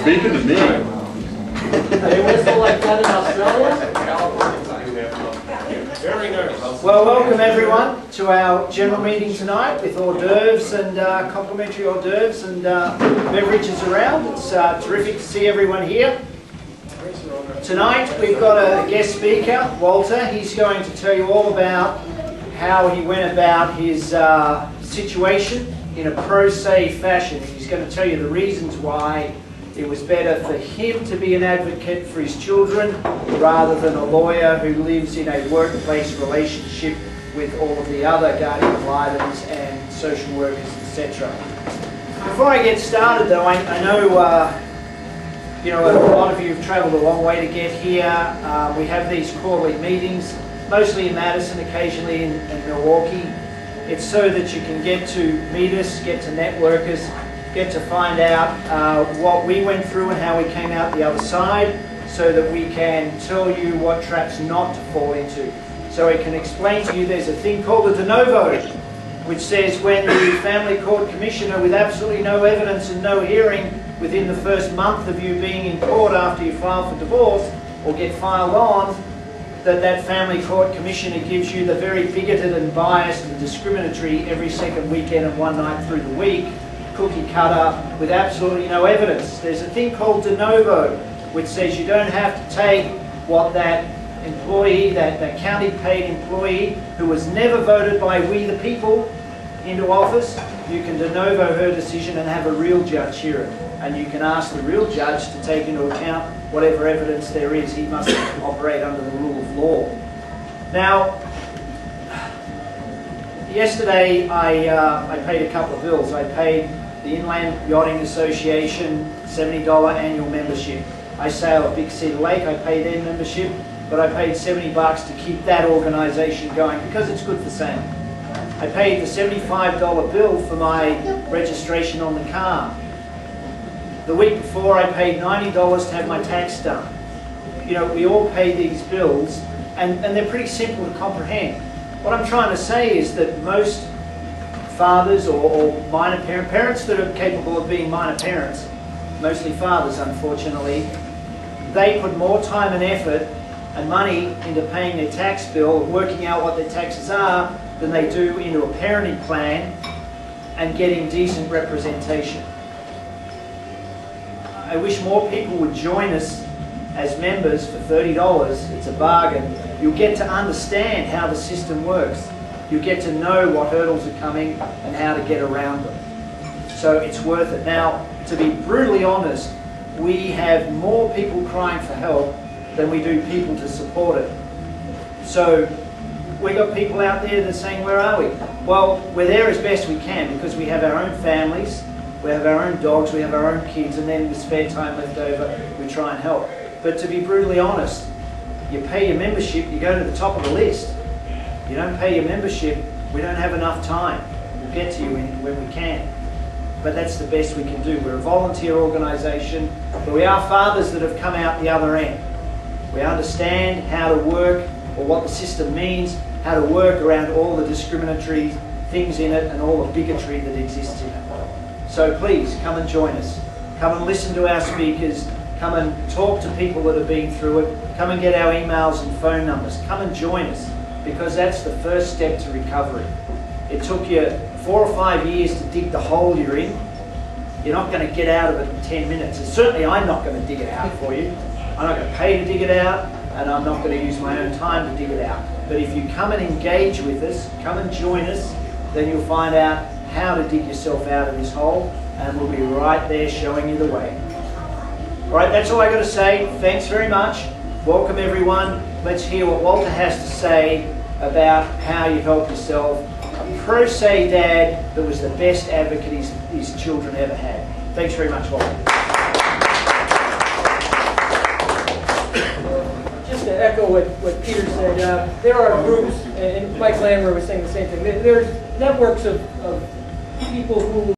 speaking to me. They whistle like that in Australia? Very nice. Well, welcome everyone to our general meeting tonight with hors d'oeuvres and complimentary hors d'oeuvres and beverages around. It's terrific to see everyone here. Tonight we've got a guest speaker, Walter. He's going to tell you all about how he went about his situation in a pro se fashion. He's going to tell you the reasons why it was better for him to be an advocate for his children rather than a lawyer who lives in a workplace relationship with all of the other guardian ad litem and social workers, etc. Before I get started though, I know you know, a lot of you have travelled a long way to get here. We have these quarterly meetings, mostly in Madison, occasionally in Milwaukee. It's so that you can get to meet us, get to network us, get to find out what we went through and how we came out the other side, so that we can tell you what traps not to fall into. So we can explain to you there's a thing called a de novo, which says when the family court commissioner, with absolutely no evidence and no hearing within the first month of you being in court after you file for divorce or get filed on, that family court commissioner gives you the very bigoted and biased and discriminatory every second weekend and one night through the week cookie cutter with absolutely no evidence. There's a thing called de novo, which says you don't have to take what that employee, that county paid employee who was never voted by we the people into office. You can de novo her decision and have a real judge hear it. And you can ask the real judge to take into account whatever evidence there is. He must operate under the rule of law. Now, yesterday I paid a couple of bills. I paid the Inland Yachting Association $70 annual membership. I sail at Big Cedar Lake, I pay their membership, but I paid $70 to keep that organisation going because it's good for sailing. I paid the $75 bill for my registration on the car. The week before I paid $90 to have my tax done. You know, we all pay these bills and they're pretty simple to comprehend. What I'm trying to say is that most fathers or minor parents that are capable of being minor parents, mostly fathers unfortunately, they put more time and effort and money into paying their tax bill, working out what their taxes are, than they do into a parenting plan and getting decent representation. I wish more people would join us as members for $30. It's a bargain. You'll get to understand how the system works. You get to know what hurdles are coming and how to get around them. So it's worth it. Now, to be brutally honest, we have more people crying for help than we do people to support it. So we got people out there that are saying, where are we? Well, we're there as best we can because we have our own families, we have our own dogs, we have our own kids, and then with spare time left over, we try and help. But to be brutally honest, you pay your membership, you go to the top of the list. You don't pay your membership, we don't have enough time. We'll get to you when we can. But that's the best we can do. We're a volunteer organisation, but we are fathers that have come out the other end. We understand how to work, or what the system means, how to work around all the discriminatory things in it and all the bigotry that exists in it. So please, come and join us. Come and listen to our speakers. Come and talk to people that have been through it. Come and get our emails and phone numbers. Come and join us, because that's the first step to recovery. It took you 4 or 5 years to dig the hole you're in. You're not going to get out of it in 10 minutes. And certainly I'm not going to dig it out for you. I'm not going to pay to dig it out, and I'm not going to use my own time to dig it out. But if you come and engage with us, come and join us, then you'll find out how to dig yourself out of this hole, and we'll be right there showing you the way. All right, that's all I got to say. Thanks very much. Welcome everyone. Let's hear what Walter has to say about how you help yourself. A pro se dad that was the best advocate his children ever had. Thanks very much, Walter. Just to echo what Peter said, there are groups, and Mike Landwehr was saying the same thing, there's networks of people who